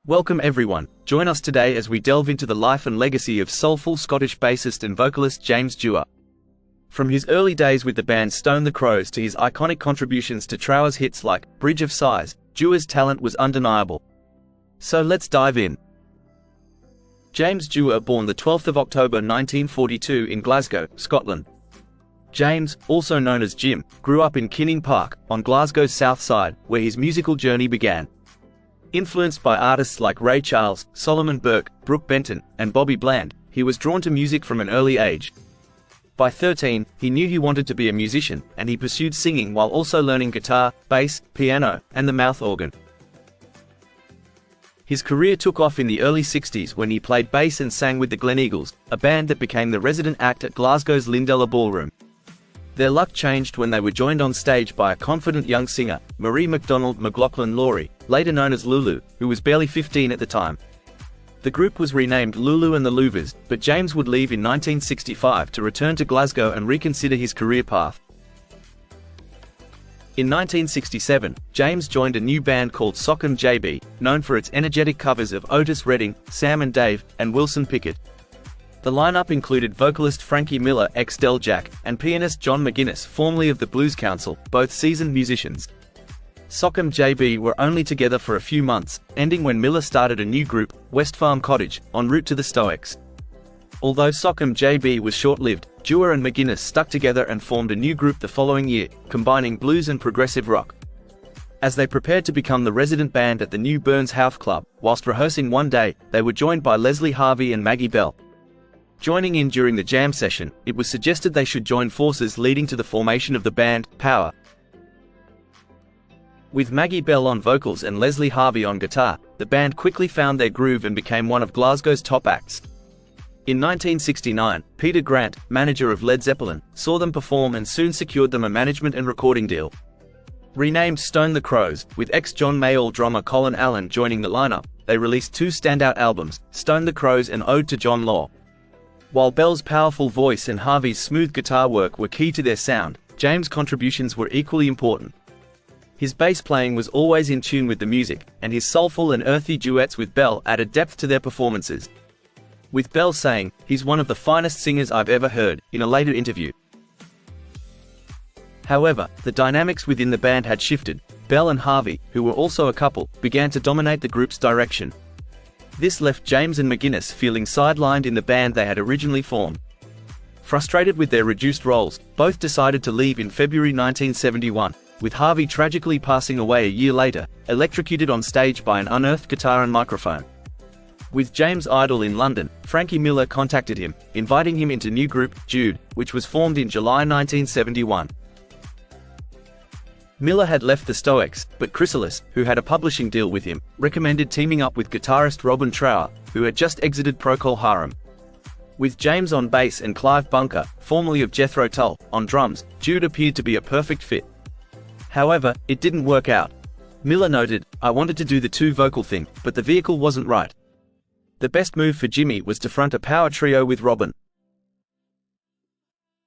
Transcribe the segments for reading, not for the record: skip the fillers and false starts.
Welcome everyone, join us today as we delve into the life and legacy of soulful Scottish bassist and vocalist James Dewar. From his early days with the band Stone the Crows to his iconic contributions to Trower's hits like Bridge of Sighs, Dewar's talent was undeniable. So let's dive in. James Dewar, born the 12th of October 1942 in Glasgow, Scotland. James, also known as Jim, grew up in Kinning Park, on Glasgow's south side, where his musical journey began. Influenced by artists like Ray Charles, Solomon Burke, Brooke Benton, and Bobby Bland, he was drawn to music from an early age. By 13, he knew he wanted to be a musician, and he pursued singing while also learning guitar, bass, piano, and the mouth organ. His career took off in the early 60s when he played bass and sang with the Gleneagles, a band that became the resident act at Glasgow's Lindella Ballroom. Their luck changed when they were joined on stage by a confident young singer, Marie MacDonald McLaughlin-Laurie, later known as Lulu, who was barely 15 at the time. The group was renamed LuLu&TheLuvvers, but James would leave in 1965 to return to Glasgow and reconsider his career path. In 1967, James joined a new band called Sock'em JB, known for its energetic covers of Otis Redding, Sam and Dave, and Wilson Pickett. The lineup included vocalist Frankie Miller ex-Del Jack, and pianist John McGuinness, formerly of the Blues Council, both seasoned musicians. Sock'em JB were only together for a few months, ending when Miller started a new group, West Farm Cottage, en route to the Stoics. Although Sock'em JB was short-lived, Dewar and McGuinness stuck together and formed a new group the following year, combining blues and progressive rock. As they prepared to become the resident band at the new Burns House Club, whilst rehearsing one day, they were joined by Leslie Harvey and Maggie Bell. Joining in during the jam session, it was suggested they should join forces, leading to the formation of the band, Power. With Maggie Bell on vocals and Leslie Harvey on guitar, the band quickly found their groove and became one of Glasgow's top acts. In 1969, Peter Grant, manager of Led Zeppelin, saw them perform and soon secured them a management and recording deal. Renamed Stone the Crows, with ex-John Mayall drummer Colin Allen joining the lineup, they released two standout albums, Stone the Crows and Ode to John Law. While Bell's powerful voice and Harvey's smooth guitar work were key to their sound, James' contributions were equally important. His bass playing was always in tune with the music, and his soulful and earthy duets with Bell added depth to their performances. With Bell saying, "He's one of the finest singers I've ever heard," in a later interview. However, the dynamics within the band had shifted. Bell and Harvey, who were also a couple, began to dominate the group's direction. This left James and McGuinness feeling sidelined in the band they had originally formed. Frustrated with their reduced roles, both decided to leave in February 1971, with Harvey tragically passing away a year later, electrocuted on stage by an unearthed guitar and microphone. With James' idol in London, Frankie Miller contacted him, inviting him into new group, Jude, which was formed in July 1971. Miller had left the Stoics, but Chrysalis, who had a publishing deal with him, recommended teaming up with guitarist Robin Trower, who had just exited Procol Harum. With James on bass and Clive Bunker, formerly of Jethro Tull, on drums, Jude appeared to be a perfect fit. However, it didn't work out. Miller noted, "I wanted to do the two-vocal thing, but the vehicle wasn't right. The best move for Jimmy was to front a power trio with Robin."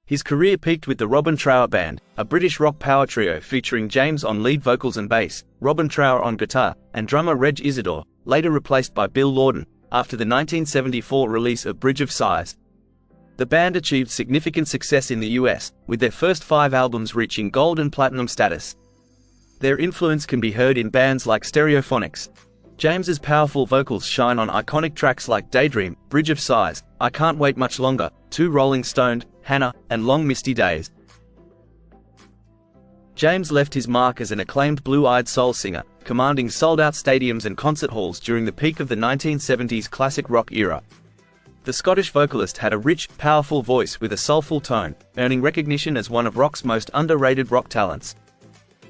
His career peaked with the Robin Trower Band, a British rock power trio featuring James on lead vocals and bass, Robin Trower on guitar, and drummer Reg Isidore, later replaced by Bill Lawden, after the 1974 release of Bridge of Sighs. The band achieved significant success in the US, with their first 5 albums reaching gold and platinum status. Their influence can be heard in bands like Stereophonics. James's powerful vocals shine on iconic tracks like Daydream, Bridge of Sighs, I Can't Wait Much Longer, Two Rolling Stoned, Hannah, and Long Misty Days. James left his mark as an acclaimed blue-eyed soul singer, commanding sold-out stadiums and concert halls during the peak of the 1970s classic rock era. The Scottish vocalist had a rich, powerful voice with a soulful tone, earning recognition as one of rock's most underrated rock talents.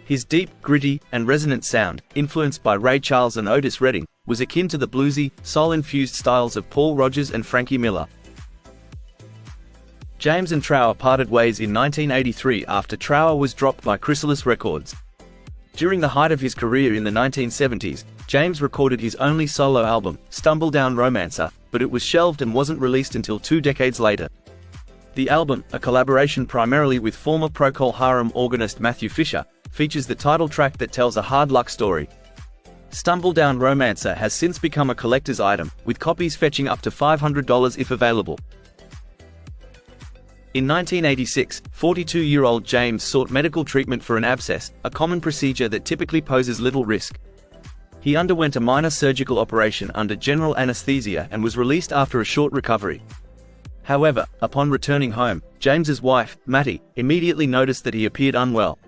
His deep, gritty, and resonant sound, influenced by Ray Charles and Otis Redding, was akin to the bluesy, soul-infused styles of Paul Rodgers and Frankie Miller. James and Trower parted ways in 1983 after Trower was dropped by Chrysalis Records. During the height of his career in the 1970s, James recorded his only solo album, Stumble Down Romancer, but it was shelved and wasn't released until 2 decades later. The album, a collaboration primarily with former Procol Harum organist Matthew Fisher, features the title track that tells a hard luck story. Stumble Down Romancer has since become a collector's item, with copies fetching up to $500 if available. In 1986, 42-year-old James sought medical treatment for an abscess, a common procedure that typically poses little risk. He underwent a minor surgical operation under general anesthesia and was released after a short recovery. However, upon returning home, James's wife, Mattie, immediately noticed that he appeared unwell.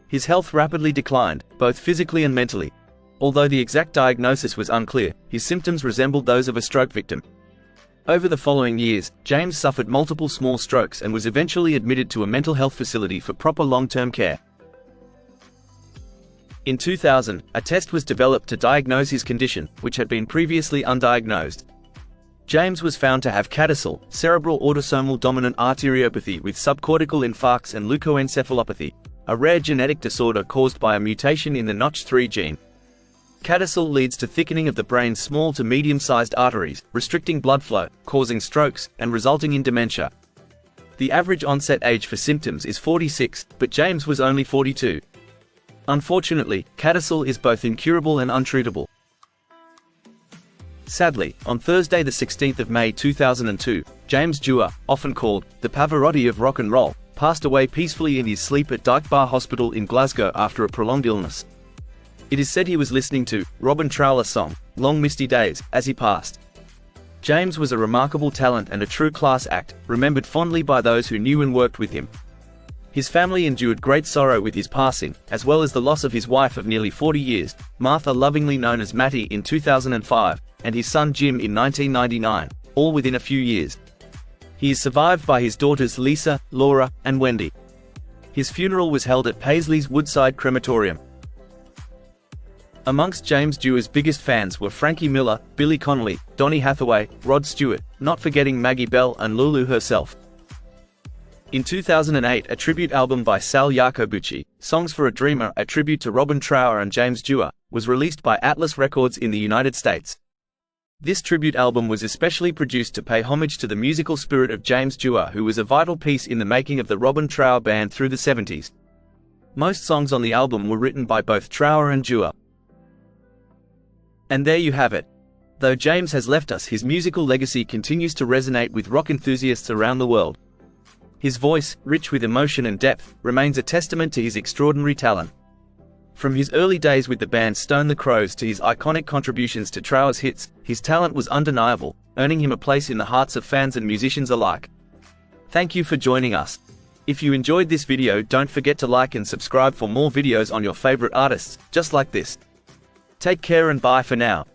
His health rapidly declined, both physically and mentally. Although the exact diagnosis was unclear, his symptoms resembled those of a stroke victim. Over the following years, James suffered multiple small strokes and was eventually admitted to a mental health facility for proper long-term care. In 2000, a test was developed to diagnose his condition, which had been previously undiagnosed. James was found to have CADASIL, cerebral autosomal dominant arteriopathy with subcortical infarcts and leukoencephalopathy, a rare genetic disorder caused by a mutation in the Notch3 gene. CADASIL leads to thickening of the brain's small to medium-sized arteries, restricting blood flow, causing strokes, and resulting in dementia. The average onset age for symptoms is 46, but James was only 42. Unfortunately, CADASIL is both incurable and untreatable. Sadly, on Thursday the 16th of May 2002, James Dewar, often called the Pavarotti of rock and roll, passed away peacefully in his sleep at Dyke Bar Hospital in Glasgow after a prolonged illness. It is said he was listening to Robin Trower's song, Long Misty Days, as he passed. James was a remarkable talent and a true class act, remembered fondly by those who knew and worked with him. His family endured great sorrow with his passing, as well as the loss of his wife of nearly 40 years, Martha, lovingly known as Mattie, in 2005, and his son Jim in 1999, all within a few years. He is survived by his daughters Lisa, Laura, and Wendy. His funeral was held at Paisley's Woodside Crematorium. Amongst James Dewar's biggest fans were Frankie Miller, Billy Connolly, Donny Hathaway, Rod Stewart, not forgetting Maggie Bell and Lulu herself. In 2008, a tribute album by Sal Jacobucci, Songs for a Dreamer, a tribute to Robin Trower and James Dewar, was released by Atlas Records in the United States. This tribute album was especially produced to pay homage to the musical spirit of James Dewar, who was a vital piece in the making of the Robin Trower Band through the 70s. Most songs on the album were written by both Trower and Dewar. And there you have it. Though James has left us, his musical legacy continues to resonate with rock enthusiasts around the world. His voice, rich with emotion and depth, remains a testament to his extraordinary talent. From his early days with the band Stone the Crows to his iconic contributions to Trower's hits, his talent was undeniable, earning him a place in the hearts of fans and musicians alike. Thank you for joining us. If you enjoyed this video, don't forget to like and subscribe for more videos on your favorite artists, just like this. Take care and bye for now.